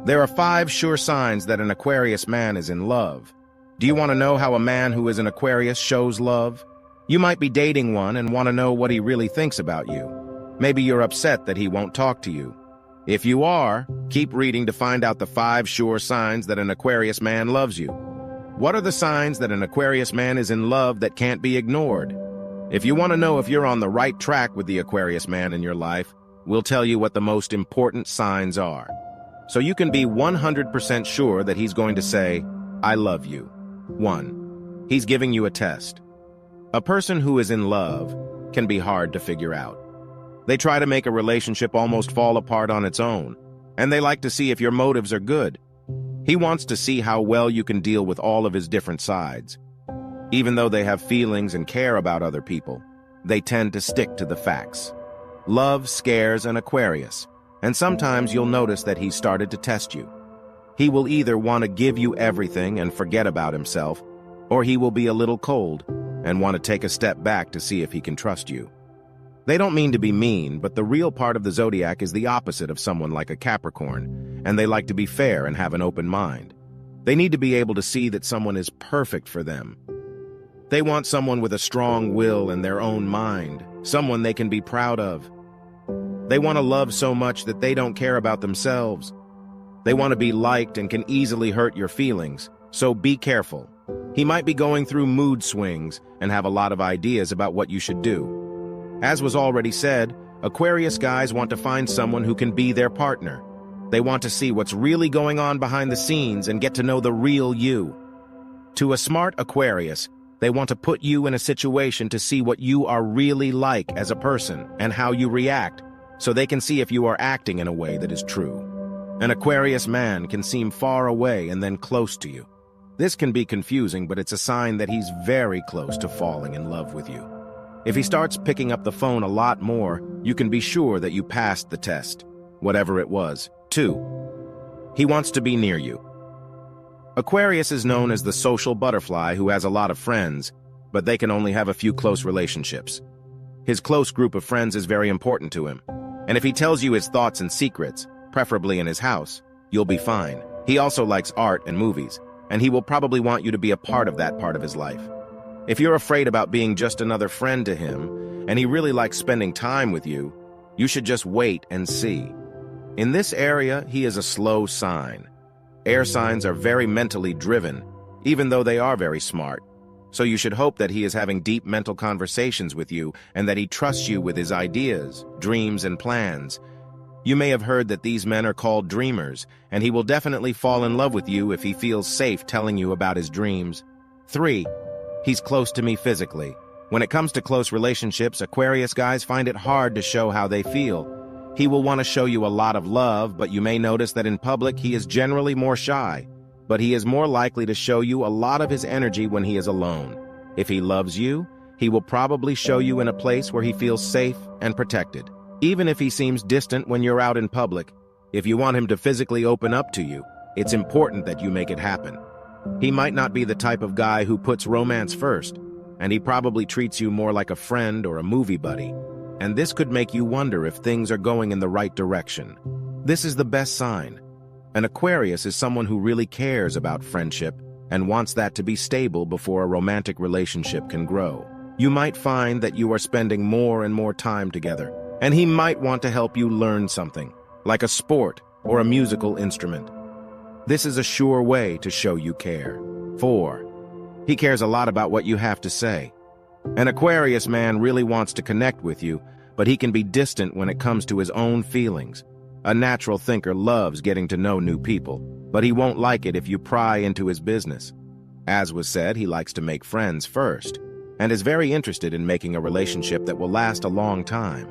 There are 5 sure signs that an Aquarius man is in love. Do you want to know how a man who is an Aquarius shows love? You might be dating one and want to know what he really thinks about you. Maybe you're upset that he won't talk to you. If you are, keep reading to find out the 5 sure signs that an Aquarius man loves you. What are the signs that an Aquarius man is in love that can't be ignored? If you want to know if you're on the right track with the Aquarius man in your life, we'll tell you what the most important signs are. So you can be 100% sure that he's going to say, "I love you." 1. He's giving you a test. A person who is in love can be hard to figure out. They try to make a relationship almost fall apart on its own, and they like to see if your motives are good. He wants to see how well you can deal with all of his different sides. Even though they have feelings and care about other people, they tend to stick to the facts. Love scares an Aquarius, and sometimes you'll notice that he's started to test you. He will either want to give you everything and forget about himself, or he will be a little cold and want to take a step back to see if he can trust you. They don't mean to be mean, but the real part of the Zodiac is the opposite of someone like a Capricorn, and they like to be fair and have an open mind. They need to be able to see that someone is perfect for them. They want someone with a strong will and their own mind, someone they can be proud of. They want to love so much that they don't care about themselves. They want to be liked and can easily hurt your feelings, so be careful. He might be going through mood swings and have a lot of ideas about what you should do. As was already said, Aquarius guys want to find someone who can be their partner. They want to see what's really going on behind the scenes and get to know the real you. To a smart Aquarius, they want to put you in a situation to see what you are really like as a person and how you react, so they can see if you are acting in a way that is true. An Aquarius man can seem far away and then close to you. This can be confusing, but it's a sign that he's very close to falling in love with you. If he starts picking up the phone a lot more, you can be sure that you passed the test, whatever it was. 2. He wants to be near you. Aquarius is known as the social butterfly who has a lot of friends, but they can only have a few close relationships. His close group of friends is very important to him, and if he tells you his thoughts and secrets, preferably in his house, you'll be fine. He also likes art and movies, and he will probably want you to be a part of that part of his life. If you're afraid about being just another friend to him, and he really likes spending time with you, you should just wait and see. In this area, he is a slow sign. Air signs are very mentally driven, even though they are very smart. So you should hope that he is having deep mental conversations with you and that he trusts you with his ideas, dreams, and plans. You may have heard that these men are called dreamers, and he will definitely fall in love with you if he feels safe telling you about his dreams. 3. He's close to me physically. When it comes to close relationships, Aquarius guys find it hard to show how they feel. He will want to show you a lot of love, but you may notice that in public he is generally more shy. But he is more likely to show you a lot of his energy when he is alone. If he loves you, he will probably show you in a place where he feels safe and protected. Even if he seems distant when you're out in public, if you want him to physically open up to you, it's important that you make it happen. He might not be the type of guy who puts romance first, and he probably treats you more like a friend or a movie buddy. And this could make you wonder if things are going in the right direction. This is the best sign. An Aquarius is someone who really cares about friendship and wants that to be stable before a romantic relationship can grow. You might find that you are spending more and more time together, and he might want to help you learn something, like a sport or a musical instrument. This is a sure way to show you care. 4. He cares a lot about what you have to say. An Aquarius man really wants to connect with you, but he can be distant when it comes to his own feelings. A natural thinker loves getting to know new people, but he won't like it if you pry into his business. As was said, he likes to make friends first, and is very interested in making a relationship that will last a long time.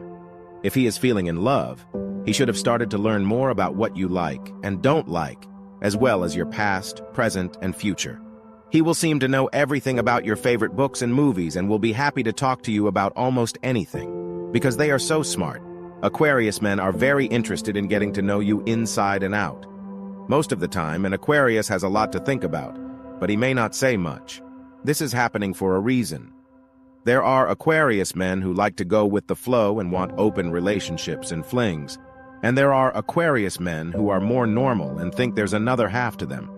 If he is feeling in love, he should have started to learn more about what you like and don't like, as well as your past, present, and future. He will seem to know everything about your favorite books and movies and will be happy to talk to you about almost anything, because they are so smart. Aquarius men are very interested in getting to know you inside and out. Most of the time, an Aquarius has a lot to think about, but he may not say much. This is happening for a reason. There are Aquarius men who like to go with the flow and want open relationships and flings. And there are Aquarius men who are more normal and think there's another half to them.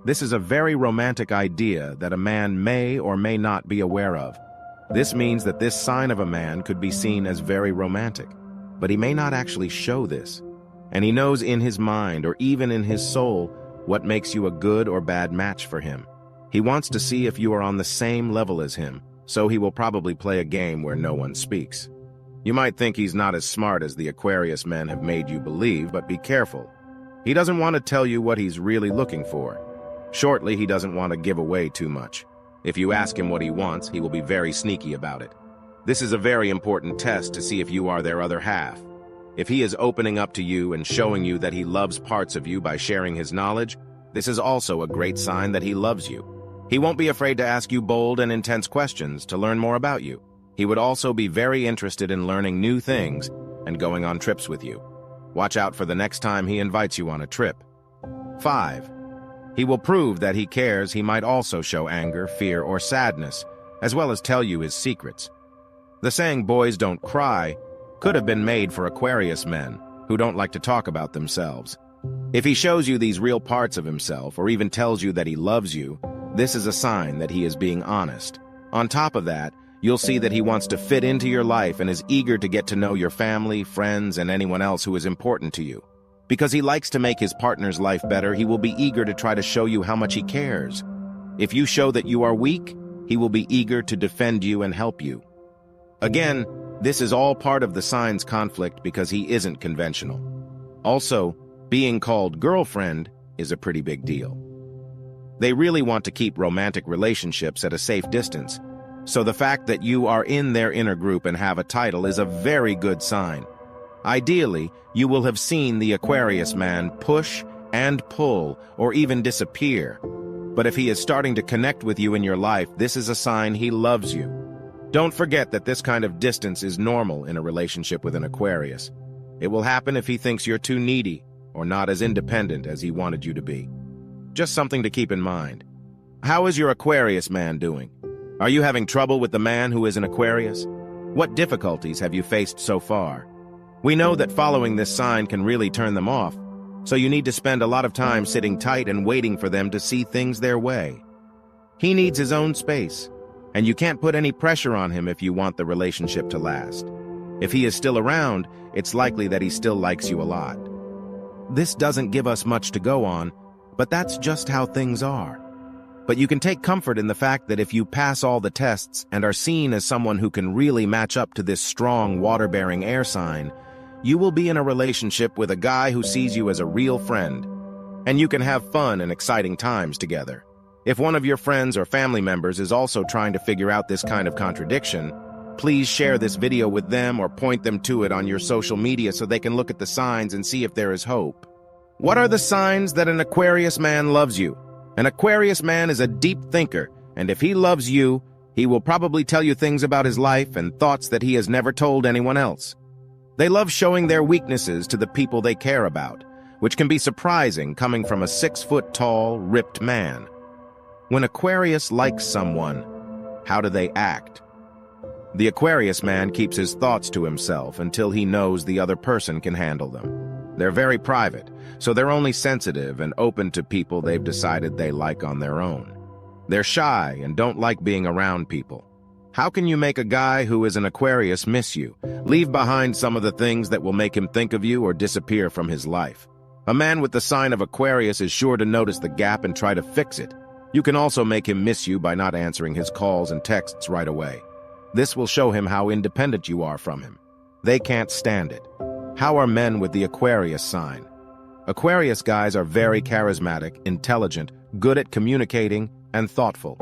This is a very romantic idea that a man may or may not be aware of. This means that this sign of a man could be seen as very romantic, but he may not actually show this. And he knows in his mind or even in his soul what makes you a good or bad match for him. He wants to see if you are on the same level as him, so he will probably play a game where no one speaks. You might think he's not as smart as the Aquarius men have made you believe, but be careful. He doesn't want to tell you what he's really looking for. Shortly, he doesn't want to give away too much. If you ask him what he wants, he will be very sneaky about it. This is a very important test to see if you are their other half. If he is opening up to you and showing you that he loves parts of you by sharing his knowledge, this is also a great sign that he loves you. He won't be afraid to ask you bold and intense questions to learn more about you. He would also be very interested in learning new things and going on trips with you. Watch out for the next time he invites you on a trip. 5. He will prove that he cares. He might also show anger, fear, or sadness, as well as tell you his secrets. The saying, "boys don't cry," could have been made for Aquarius men, who don't like to talk about themselves. If he shows you these real parts of himself, or even tells you that he loves you, this is a sign that he is being honest. On top of that, you'll see that he wants to fit into your life and is eager to get to know your family, friends, and anyone else who is important to you. Because he likes to make his partner's life better, he will be eager to try to show you how much he cares. If you show that you are weak, he will be eager to defend you and help you. Again, this is all part of the sign's conflict because he isn't conventional. Also, being called girlfriend is a pretty big deal. They really want to keep romantic relationships at a safe distance, so the fact that you are in their inner group and have a title is a very good sign. Ideally, you will have seen the Aquarius man push and pull or even disappear. But if he is starting to connect with you in your life, this is a sign he loves you. Don't forget that this kind of distance is normal in a relationship with an Aquarius. It will happen if he thinks you're too needy or not as independent as he wanted you to be. Just something to keep in mind. How is your Aquarius man doing? Are you having trouble with the man who is an Aquarius? What difficulties have you faced so far? We know that following this sign can really turn them off, so you need to spend a lot of time sitting tight and waiting for them to see things their way. He needs his own space, and you can't put any pressure on him if you want the relationship to last. If he is still around, it's likely that he still likes you a lot. This doesn't give us much to go on, but that's just how things are. But you can take comfort in the fact that if you pass all the tests and are seen as someone who can really match up to this strong water-bearing air sign, you will be in a relationship with a guy who sees you as a real friend, and you can have fun and exciting times together. If one of your friends or family members is also trying to figure out this kind of contradiction, please share this video with them or point them to it on your social media so they can look at the signs and see if there is hope. What are the signs that an Aquarius man loves you? An Aquarius man is a deep thinker, and if he loves you, he will probably tell you things about his life and thoughts that he has never told anyone else. They love showing their weaknesses to the people they care about, which can be surprising coming from a 6-foot-tall, ripped man. When Aquarius likes someone, how do they act? The Aquarius man keeps his thoughts to himself until he knows the other person can handle them. They're very private, so they're only sensitive and open to people they've decided they like on their own. They're shy and don't like being around people. How can you make a guy who is an Aquarius miss you, leave behind some of the things that will make him think of you, or disappear from his life? A man with the sign of Aquarius is sure to notice the gap and try to fix it. You can also make him miss you by not answering his calls and texts right away. This will show him how independent you are from him. They can't stand it. How are men with the Aquarius sign? Aquarius guys are very charismatic, intelligent, good at communicating, and thoughtful.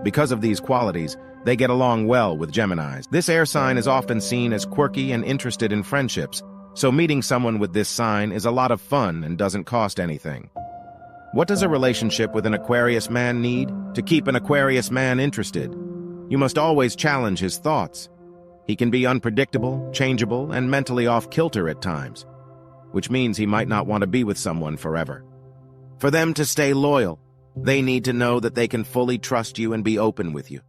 Because of these qualities, they get along well with Geminis. This air sign is often seen as quirky and interested in friendships, so meeting someone with this sign is a lot of fun and doesn't cost anything. What does a relationship with an Aquarius man need to keep an Aquarius man interested? You must always challenge his thoughts. He can be unpredictable, changeable, and mentally off-kilter at times, which means he might not want to be with someone forever. For them to stay loyal, they need to know that they can fully trust you and be open with you.